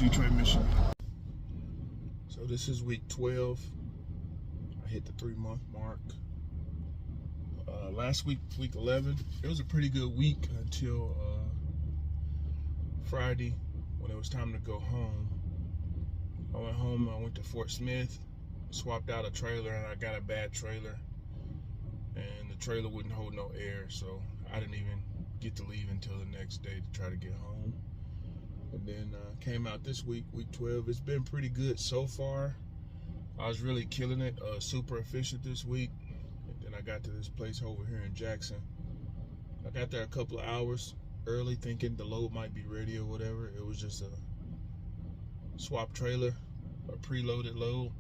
Detroit, Michigan. So this is week 12. I hit the 3-month mark. Last week, week 11, it was a pretty good week until Friday when it was time to go home. I went home, I went to Fort Smith, swapped out a trailer, and I got a bad trailer. And the trailer wouldn't hold no air, so I didn't even get to leave until the next day to try to get home. And then came out this week, week 12. It's been pretty good so far. I was really killing it, super efficient this week. And then I got to this place over here in Jackson. I got there a couple of hours early thinking the load might be ready or whatever. It was just a swap trailer, a preloaded load.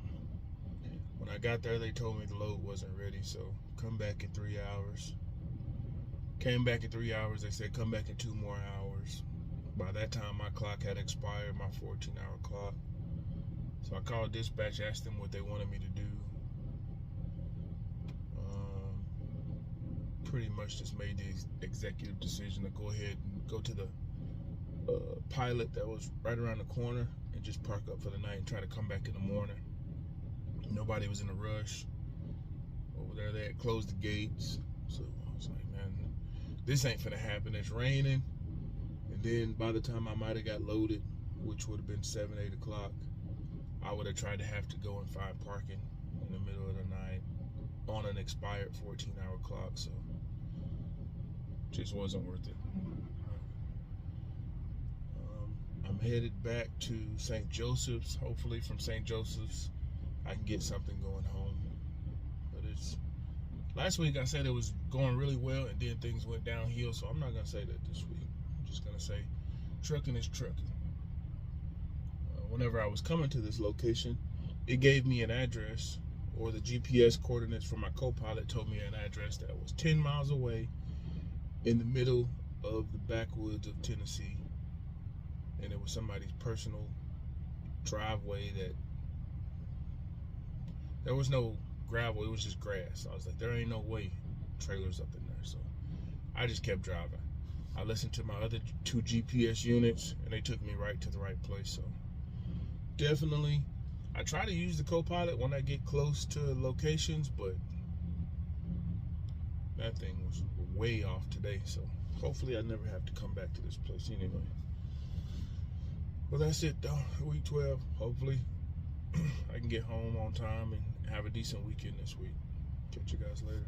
When I got there, they told me the load wasn't ready, so come back in 3 hours. Came back in 3 hours. They said come back in 2 more hours. By that time, my clock had expired, my 14-hour clock. So I called dispatch, asked them what they wanted me to do. Pretty much just made the executive decision to go ahead and go to the pilot that was right around the corner and just park up for the night and try to come back in the morning. Nobody was in a rush. Over there, they had closed the gates. So I was like, man, this ain't finna happen. It's raining. And then by the time I might have got loaded, which would have been 7, 8 o'clock, I would have tried to have to go and find parking in the middle of the night on an expired 14-hour clock. So just wasn't worth it. I'm headed back to St. Joseph's. Hopefully from St. Joseph's, I can get something going home. But last week I said it was going really well and then things went downhill, so I'm not gonna say that this week. I'm just gonna say trucking is trucking. Whenever I was coming to this location, it gave me an address, or the GPS coordinates from my co-pilot told me an address that was 10 miles away in the middle of the backwoods of Tennessee. And it was somebody's personal driveway that there was no gravel, it was just grass. I was like, there ain't no way trailers up in there. So I just kept driving. I listened to my other 2 GPS units and they took me right to the right place. So definitely, I try to use the co-pilot when I get close to locations, but that thing was way off today. So hopefully I never have to come back to this place anyway. Well, that's it though, week 12. Hopefully I can get home on time and have a decent weekend this week. Catch you guys later.